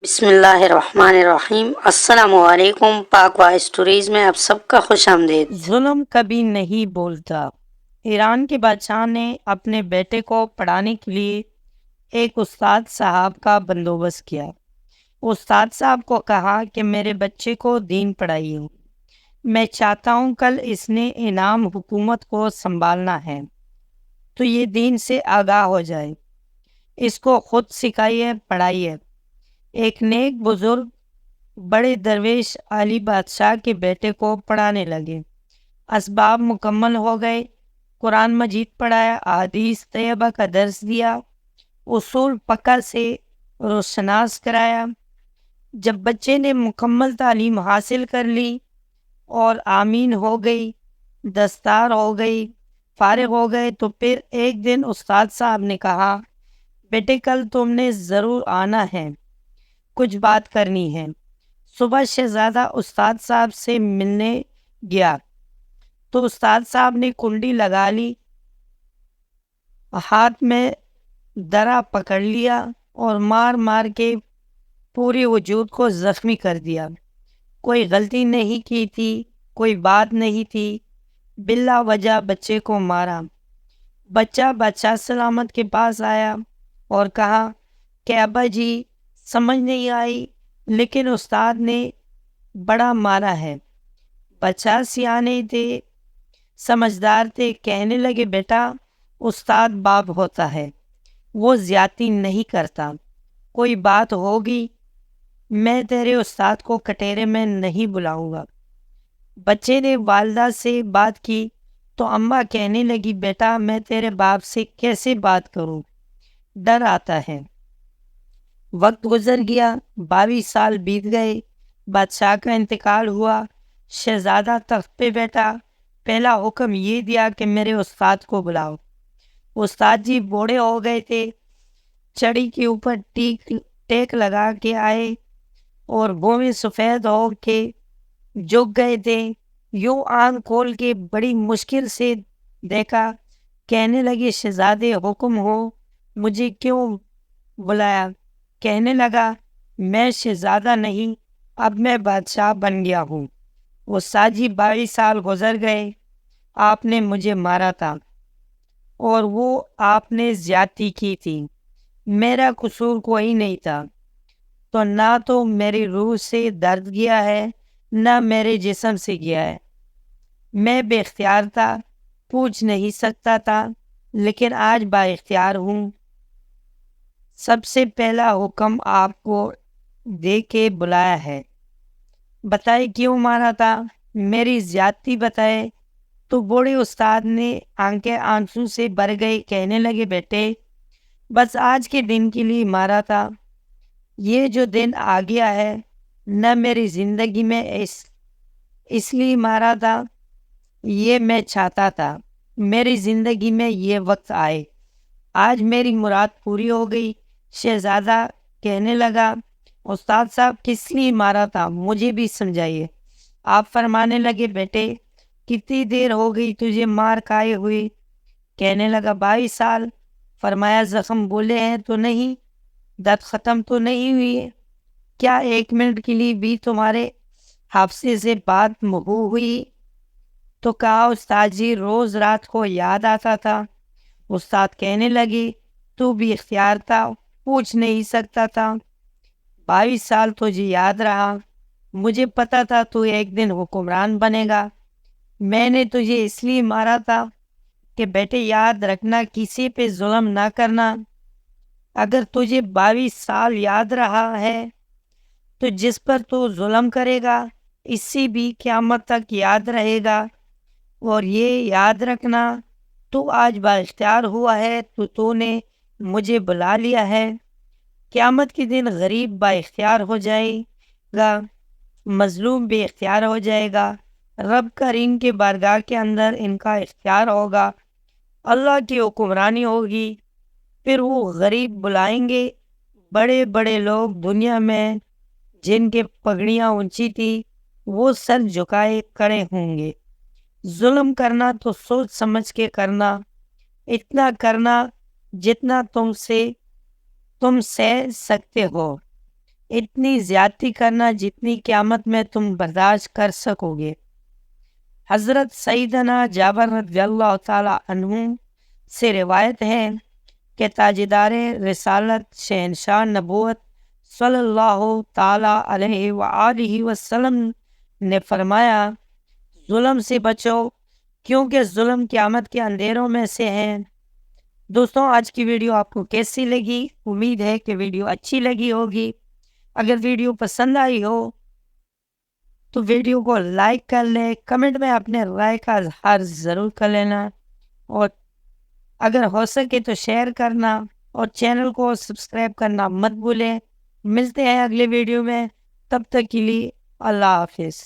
بسم اللہ الرحمن الرحیم۔ السلام علیکم۔ پاک وائس اسٹوریز میں آپ سب کا خوش آمدید۔ ظلم کبھی نہیں بولتا۔ ایران کے بادشاہ نے اپنے بیٹے کو پڑھانے کے لیے ایک استاد صاحب کا بندوبست کیا۔ استاد صاحب کو کہا کہ میرے بچے کو دین پڑھائیے، میں چاہتا ہوں کل اس نے انعام حکومت کو سنبھالنا ہے تو یہ دین سے آگاہ ہو جائے، اس کو خود سکھائیے، پڑھائیے۔ ایک نیک بزرگ بڑے درویش علی بادشاہ کے بیٹے کو پڑھانے لگے۔ اسباب مکمل ہو گئے، قرآن مجید پڑھایا، احادیث طیبہ کا درس دیا، اصول فقہ سے روشناس کرایا۔ جب بچے نے مکمل تعلیم حاصل کر لی اور آمین ہو گئی، دستار ہو گئی، فارغ ہو گئے، تو پھر ایک دن استاد صاحب نے کہا، بیٹے کل تم نے ضرور آنا ہے، کچھ بات کرنی ہے۔ صبح شہزادہ استاد صاحب سے ملنے گیا تو استاد صاحب نے کنڈی لگا لی، ہاتھ میں درا پکڑ لیا اور مار مار کے پورے وجود کو زخمی کر دیا۔ کوئی غلطی نہیں کی تھی، کوئی بات نہیں تھی، بلا وجہ بچے کو مارا۔ بچہ بادشاہ سلامت کے پاس آیا اور کہا کہ ابا جی سمجھ نہیں آئی، لیکن استاد نے بڑا مارا ہے۔ بچہ سیانے تھے، سمجھدار تھے، کہنے لگے بیٹا استاد باپ ہوتا ہے، وہ زیادتی نہیں کرتا، کوئی بات ہوگی میں تیرے استاد کو کٹہرے میں نہیں بلاؤں گا۔ بچے نے والدہ سے بات کی تو اماں کہنے لگی بیٹا میں تیرے باپ سے کیسے بات کروں، ڈر آتا ہے۔ وقت گزر گیا، 22 سال بیت گئے، بادشاہ کا انتقال ہوا، شہزادہ تخت پہ بیٹھا۔ پہلا حکم یہ دیا کہ میرے استاد کو بلاؤ۔ استاد جی بوڑھے ہو گئے تھے، چڑی کے اوپر ٹیک لگا کے آئے اور بھویں سفید ہو کے جھک گئے تھے۔ یوں آنکھ کھول کے بڑی مشکل سے دیکھا، کہنے لگے شہزادے حکم ہو، مجھے کیوں بلایا؟ کہنے لگا میں شہزادہ نہیں، اب میں بادشاہ بن گیا ہوں۔ استاد جی 22 سال گزر گئے، آپ نے مجھے مارا تھا اور وہ آپ نے زیادتی کی تھی، میرا قصور کوئی نہیں تھا، تو نہ تو میری روح سے درد گیا ہے نہ میرے جسم سے گیا ہے، میں بے اختیار تھا، پوچھ نہیں سکتا تھا، لیکن آج با اختیار ہوں۔ سب سے پہلا حکم آپ کو دے کے بلایا ہے، بتائے کیوں مارا تھا، میری زیادتی بتائے۔ تو بوڑھے استاد نے آنکھیں آنسو سے بھر گئی، کہنے لگے بیٹے بس آج کے دن کے لیے مارا تھا، یہ جو دن آ گیا ہے نہ میری زندگی میں اس لیے مارا تھا، یہ میں چاہتا تھا میری زندگی میں یہ وقت آئے، آج میری مراد پوری ہو گئی۔ شہزادہ کہنے لگا استاد صاحب کس لیے مارا تھا، مجھے بھی سمجھائیے۔ آپ فرمانے لگے بیٹے کتنی دیر ہو گئی تجھے مار کھائے ہوئے؟ کہنے لگا 22 سال۔ فرمایا زخم بولے ہیں تو نہیں، درد ختم تو نہیں ہوئی ہے؟ کیا 1 منٹ کے لیے بھی تمہارے حافظے سے بات محو ہوئی؟ تو کہا استاد جی روز رات کو یاد آتا تھا۔ استاد کہنے لگے تو بھی اختیار تھا، پوچھ نہیں سکتا تھا، 22 سال تجھے یاد رہا، مجھے پتا تھا تو ایک دن حکمران بنے گا، میں نے تجھے اس لیے مارا تھا کہ بیٹے یاد رکھنا کسی پہ ظلم نہ کرنا۔ اگر تجھے 22 سال یاد رہا ہے تو جس پر تو ظلم کرے گا اس سے بھی قیامت تک یاد رہے گا، اور یہ یاد رکھنا تو آج با اختیار ہوا ہے تو نے مجھے بلا لیا ہے، قیامت کے دن غریب با اختیار ہو جائے گا، مظلوم بے اختیار ہو جائے گا، رب کریم کے بارگاہ کے اندر ان کا اختیار ہوگا، اللہ کی حکمرانی ہوگی، پھر وہ غریب بلائیں گے، بڑے بڑے لوگ دنیا میں جن کے پگڑیاں اونچی تھی وہ سر جھکائے کھڑے ہوں گے۔ ظلم کرنا تو سوچ سمجھ کے کرنا، اتنا کرنا جتنا تم سہ سکتے ہو، اتنی زیادتی کرنا جتنی قیامت میں تم برداشت کر سکو گے۔ حضرت سیدنا جابر رضی اللہ تعالی عنہ سے روایت ہے کہ تاجدار رسالت شہنشاہ نبوت صلی اللہ تعالی علیہ وآلہ وسلم نے فرمایا، ظلم سے بچو کیونکہ ظلم قیامت کے اندھیروں میں سے ہے۔ دوستوں، آج کی ویڈیو آپ کو کیسی لگی؟ امید ہے کہ ویڈیو اچھی لگی ہوگی۔ اگر ویڈیو پسند آئی ہو تو ویڈیو کو لائک کر لیں، کمنٹ میں اپنے رائے کا اظہار ضرور کر لینا، اور اگر ہو سکے تو شیئر کرنا اور چینل کو سبسکرائب کرنا مت بھولیں۔ ملتے ہیں اگلے ویڈیو میں، تب تک کے لیے اللہ حافظ۔